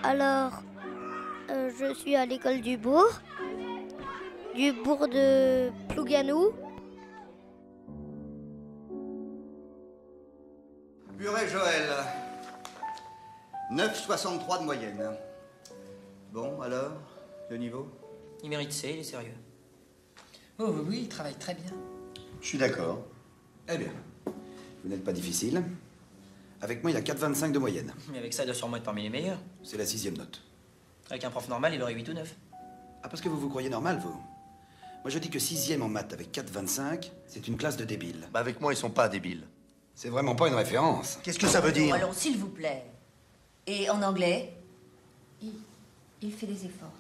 Alors, je suis à l'école du bourg de Plouganou. Purée Joël, 9,63 de moyenne. Bon, alors, le niveau? Il mérite C, il est sérieux. Oh oui, il travaille très bien. Je suis d'accord. Eh bien, vous n'êtes pas difficile. Avec moi, il a 4,25 de moyenne. Mais avec ça, il doit sûrement être parmi les meilleurs. C'est la 6e note. Avec un prof normal, il aurait 8 ou 9. Ah, parce que vous vous croyez normal, vous? Moi, je dis que 6e en maths avec 4,25, c'est une classe de débiles. Bah avec moi, ils sont pas débiles. C'est vraiment pas une référence. Qu'est-ce que ça veut dire? Allons, s'il vous plaît. Et en anglais? Il fait des efforts.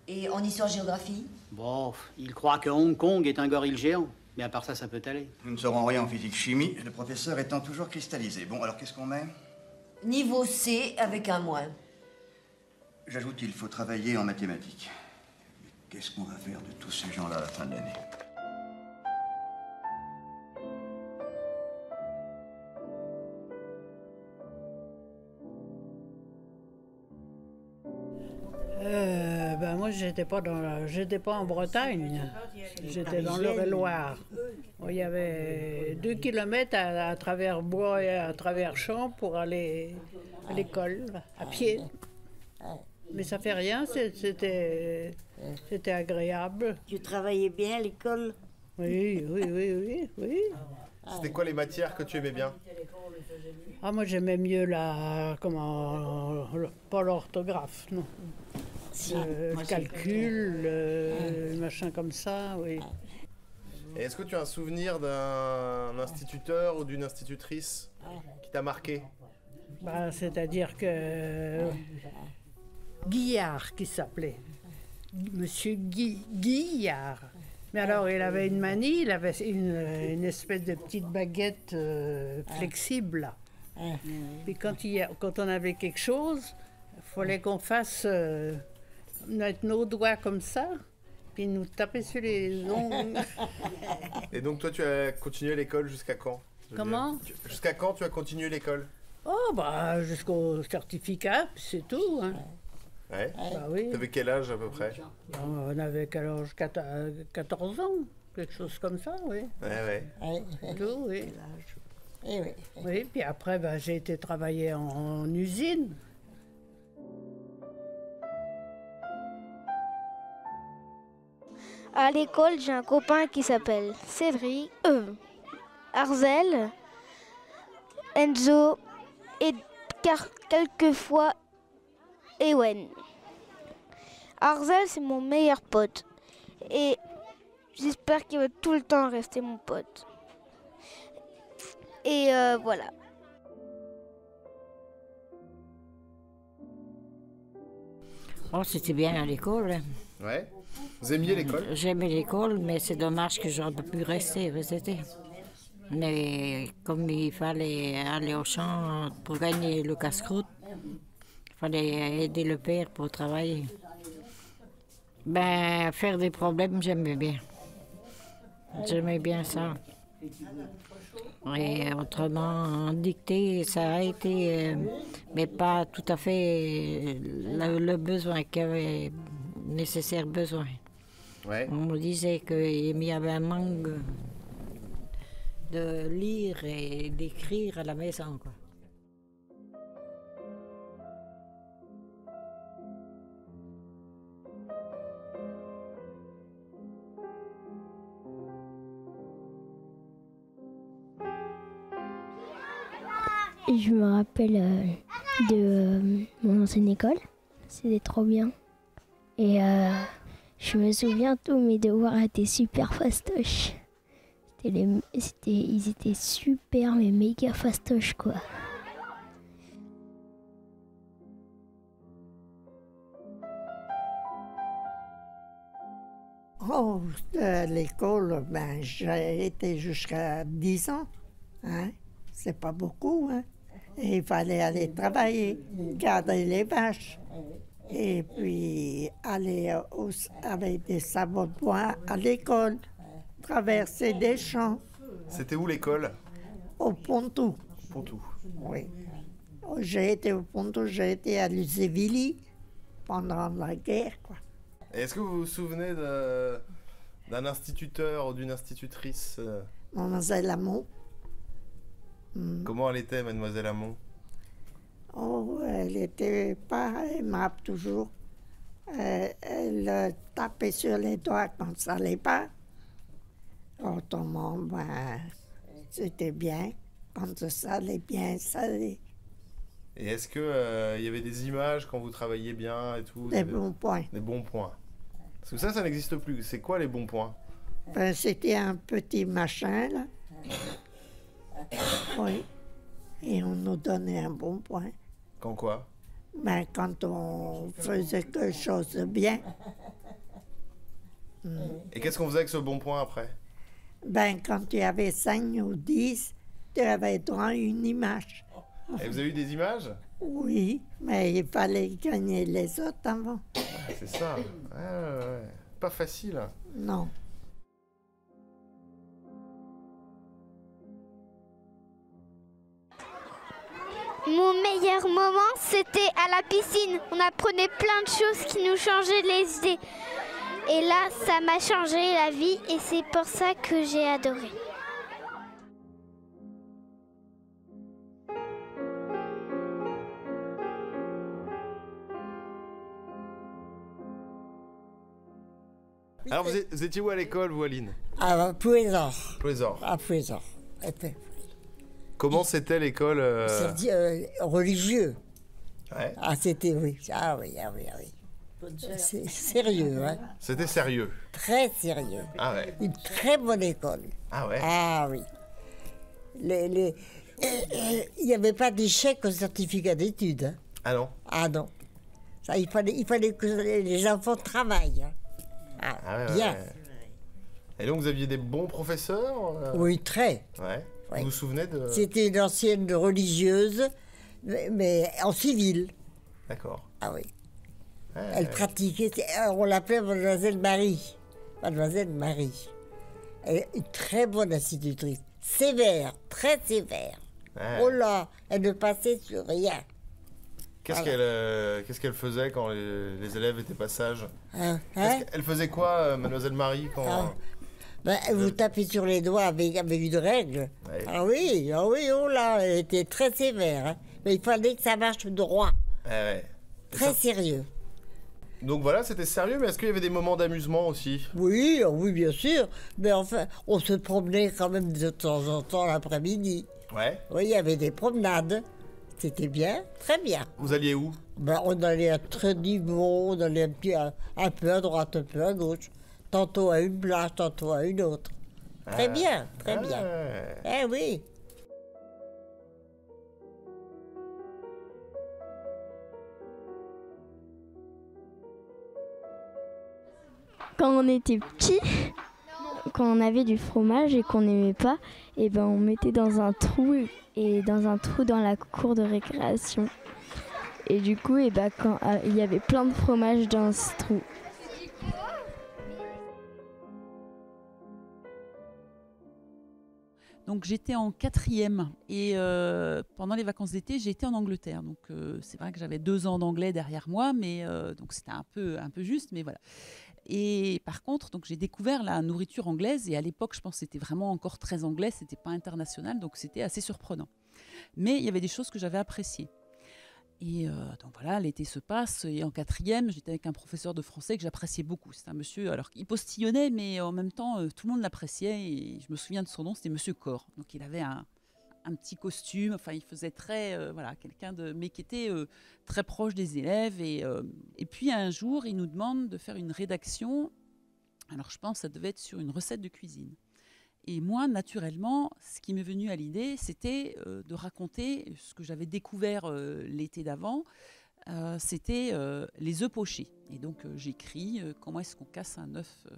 Et en histoire-géographie? Bon, il croit que Hong Kong est un gorille géant. Mais à part ça, ça peut aller. Nous ne saurons rien en physique-chimie, le professeur étant toujours cristallisé. Bon, alors qu'est-ce qu'on met? Niveau C avec un moins. J'ajoute qu'il faut travailler en mathématiques. Mais qu'est-ce qu'on va faire de tous ces gens-là à la fin de l'année? Moi, j'étais pas en Bretagne. J'étais dans l'Eure-et-Loire. Il y avait 2 kilomètres à travers bois et à travers champs pour aller à l'école, à pied. Mais ça fait rien, c'était agréable. Tu travaillais bien à l'école? Oui. C'était quoi les matières que tu aimais bien? Ah, moi, j'aimais mieux pas l'orthographe, non. Le calcul, machin comme ça, oui. Et est-ce que tu as un souvenir d'un instituteur ou d'une institutrice qui t'a marqué? C'est-à-dire que Guillard, qui s'appelait Monsieur Guillard. Mais alors, il avait une manie, il avait une espèce de petite baguette flexible, là. Puis quand on avait quelque chose, il fallait qu'on fasse mettre nos doigts comme ça, puis nous taper sur les ongles. Et donc toi, tu as continué l'école jusqu'à quand? Comment? Jusqu'à quand tu as continué l'école? Oh, jusqu'au certificat, puis c'est tout, hein. Ouais. Oui. T'avais quel âge à peu près? On avait quel âge? 14 ans, quelque chose comme ça, oui. Ouais. Tout, oui. Oui. Oui, puis après, j'ai été travailler en usine. À l'école, j'ai un copain qui s'appelle Cédric, Arzel, Enzo et quelquefois Ewen. Arzel, c'est mon meilleur pote et j'espère qu'il va tout le temps rester mon pote. Et voilà. Oh, c'était bien à l'école. Ouais. Vous aimiez l'école? J'aimais l'école, mais c'est dommage que j'aurais pas pu rester. Mais comme il fallait aller au champ pour gagner le casse-croûte, il fallait aider le père pour travailler. Faire des problèmes, j'aimais bien. J'aimais bien ça. Et autrement, en dictée, ça a été, mais pas tout à fait le besoin qu'il y avait, nécessaire besoin. Ouais. On me disait qu'il y avait un manque de lire et d'écrire à la maison, quoi. Je me rappelle de mon ancienne école, c'était trop bien. Et je me souviens, tous mes devoirs étaient super fastoches. Ils étaient super, mais méga fastoches, quoi. Oh, à l'école, j'ai été jusqu'à 10 ans. Hein? C'est pas beaucoup, hein? Et il fallait aller travailler, garder les vaches. Et puis aller avec des sabots de bois à l'école, traverser des champs. C'était où l'école? Au Pontou. Pontou. Oui. J'ai été au Ponto, j'ai été à Lucévilly pendant la guerre, quoi. Et est-ce que vous vous souvenez d'un instituteur ou d'une institutrice Mademoiselle Lamont. Comment elle était, Mademoiselle Lamont? Oh, elle était pas aimable toujours. Elle tapait sur les doigts quand ça n'allait pas. Autrement, ben, c'était bien. Quand ça allait bien, ça allait. Et est-ce que y avait des images quand vous travailliez bien et tout? Des bons points. Des bons points. Parce que ça n'existe plus. C'est quoi les bons points? Ben, c'était un petit machin, là. Oui. Et on nous donnait un bon point. Quand quoi? Ben, quand on faisait quelque chose de bien. Et qu'est-ce qu'on faisait avec ce bon point après? Ben, quand tu avais 5 ou 10, tu avais droit à une image. Et vous avez eu des images? Oui, mais il fallait gagner les autres avant. C'est ça. Ouais. Pas facile. Non. Mon meilleur moment, c'était à la piscine. On apprenait plein de choses qui nous changeaient les idées. Et là, ça m'a changé la vie et c'est pour ça que j'ai adoré. Alors, vous étiez où à l'école, vous, Aline? À Plouésor. Plouésor. À Plouésor. Comment c'était l'école religieux. Ouais. Ah, c'était, oui. Ah oui. C'est sérieux, hein. C'était sérieux. Très sérieux. Ah ouais. Une très bonne école. Ah ouais. Ah oui. Il n'y avait pas d'échec au certificat d'études. Hein. Ah non. Ah non. Ça, il fallait que les enfants travaillent. Hein. Ah ouais, bien. Ouais. Et donc vous aviez des bons professeurs Oui, très. Ouais. Ouais. Vous vous souvenez de... C'était une ancienne religieuse, mais en civil. D'accord. Ah oui. Ouais. Elle pratiquait, on l'appelait Mademoiselle Marie. Mademoiselle Marie. Elle est une très bonne institutrice. Sévère, très sévère. Ouais. Oh là, elle ne passait sur rien. Qu'est-ce qu'elle faisait quand les élèves étaient pas sages? Elle faisait quoi, Mademoiselle Marie, quand... Elle vous tapait sur les doigts avec une règle. Ouais. Ah oui, oh là, elle était très sévère. Hein. Mais il fallait que ça marche droit. Ouais. Très sérieux. Donc voilà, c'était sérieux, mais est-ce qu'il y avait des moments d'amusement aussi? Oui, bien sûr. Mais enfin, on se promenait quand même de temps en temps l'après-midi. Ouais. Oui, il y avait des promenades. C'était bien, très bien. Vous alliez où? On allait à Trédivaux, on allait un peu à droite, un peu à gauche. Tantôt à une plage, tantôt à une autre. Très bien, très bien. Eh oui. Quand on était petit, quand on avait du fromage et qu'on n'aimait pas, et ben on mettait dans un trou dans la cour de récréation. Et du coup, quand il y avait plein de fromage dans ce trou. Donc j'étais en 4e et pendant les vacances d'été, j'ai été en Angleterre. Donc c'est vrai que j'avais 2 ans d'anglais derrière moi, mais donc c'était un peu juste, mais voilà. Et par contre, donc j'ai découvert la nourriture anglaise et à l'époque, je pense que c'était vraiment encore très anglais, c'était pas international, donc c'était assez surprenant. Mais il y avait des choses que j'avais appréciées. Et donc voilà, l'été se passe et en 4e, j'étais avec un professeur de français que j'appréciais beaucoup. C'est un monsieur, alors il postillonnait, mais en même temps, tout le monde l'appréciait et je me souviens de son nom, c'était Monsieur Corr. Donc il avait un petit costume, enfin il faisait très, quelqu'un mais qui était très proche des élèves. Et puis un jour, il nous demande de faire une rédaction. Alors je pense que ça devait être sur une recette de cuisine. Et moi, naturellement, ce qui m'est venu à l'idée, c'était de raconter ce que j'avais découvert l'été d'avant. C'était les œufs pochés. Et donc, j'écris comment est-ce qu'on casse un œuf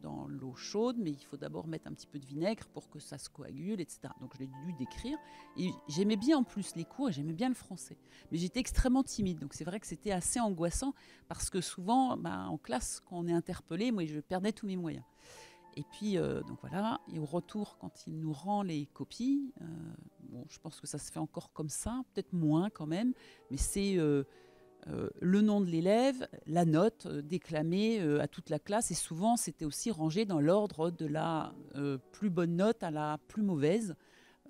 dans l'eau chaude, mais il faut d'abord mettre un petit peu de vinaigre pour que ça se coagule, etc. Donc, je l'ai dû décrire. Et j'aimais bien en plus les cours et j'aimais bien le français. Mais j'étais extrêmement timide. Donc, c'est vrai que c'était assez angoissant parce que souvent, en classe, quand on est interpellé, moi, je perdais tous mes moyens. Et puis, donc voilà, et au retour, quand il nous rend les copies, bon, je pense que ça se fait encore comme ça, peut-être moins quand même, mais c'est le nom de l'élève, la note déclamée à toute la classe, et souvent c'était aussi rangé dans l'ordre de la plus bonne note à la plus mauvaise,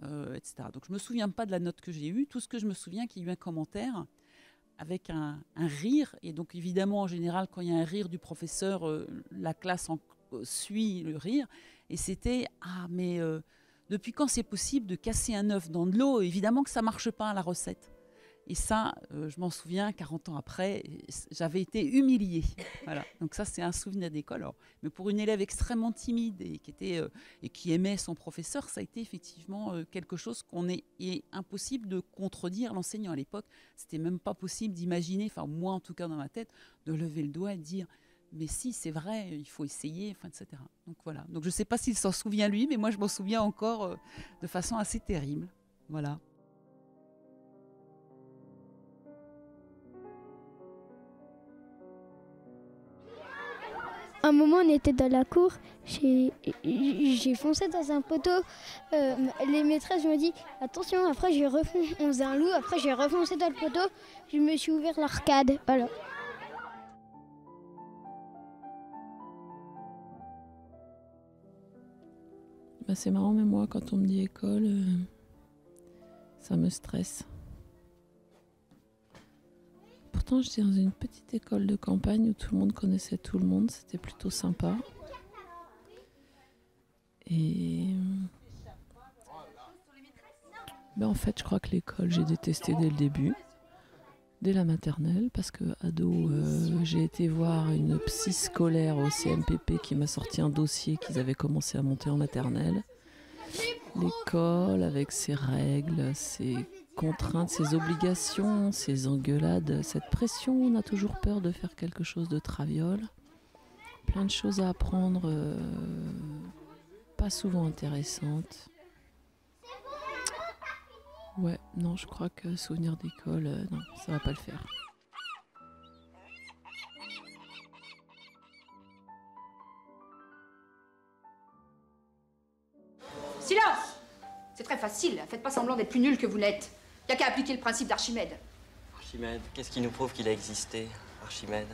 etc. Donc je ne me souviens pas de la note que j'ai eue, tout ce que je me souviens, qu'il y a eu un commentaire avec un rire, et donc évidemment en général quand il y a un rire du professeur, la classe suit le rire, et c'était « Ah mais depuis quand c'est possible de casser un œuf dans de l'eau ? Évidemment que ça ne marche pas la recette ». Et ça, je m'en souviens, 40 ans après, j'avais été humiliée. Voilà. Donc ça, c'est un souvenir d'école. Mais pour une élève extrêmement timide et qui aimait son professeur, ça a été effectivement quelque chose est impossible de contredire l'enseignant. À l'époque, c'était même pas possible d'imaginer, enfin moi en tout cas dans ma tête, de lever le doigt et de dire « mais si, c'est vrai, il faut essayer », enfin, etc. Donc voilà. Donc je ne sais pas s'il s'en souvient lui, mais moi je m'en souviens encore de façon assez terrible. Voilà. Un moment, on était dans la cour, j'ai foncé dans un poteau. Les maîtresses m'ont dit attention, après on faisait un loup, après j'ai refoncé dans le poteau, je me suis ouvert l'arcade. Voilà. Bah c'est marrant, mais moi, quand on me dit école, ça me stresse. Pourtant, j'étais dans une petite école de campagne où tout le monde connaissait tout le monde. C'était plutôt sympa. Et ben en fait, je crois que l'école, j'ai détesté dès le début, dès la maternelle, parce que ado, j'ai été voir une psy scolaire au CMPP qui m'a sorti un dossier qu'ils avaient commencé à monter en maternelle. L'école, avec ses règles, ses contraintes, ses obligations, ses engueulades, cette pression, on a toujours peur de faire quelque chose de traviole. Plein de choses à apprendre, pas souvent intéressantes. Ouais, non, je crois que souvenir d'école, non, ça va pas le faire. Silence! C'est très facile, faites pas semblant d'être plus nul que vous n'êtes. Y a qu'à appliquer le principe d'Archimède. Archimède, qu'est-ce qui nous prouve qu'il a existé, Archimède?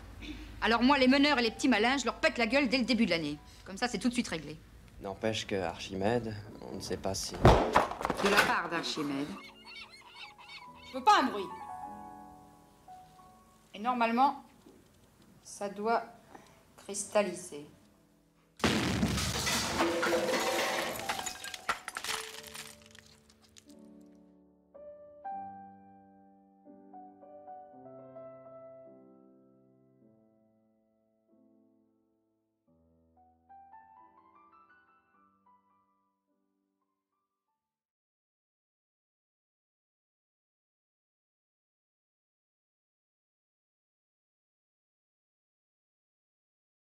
Alors moi, les meneurs et les petits malins, je leur pète la gueule dès le début de l'année. Comme ça, c'est tout de suite réglé. N'empêche que Archimède, on ne sait pas si... De la part d'Archimède. Je veux pas un bruit. Et normalement, ça doit cristalliser.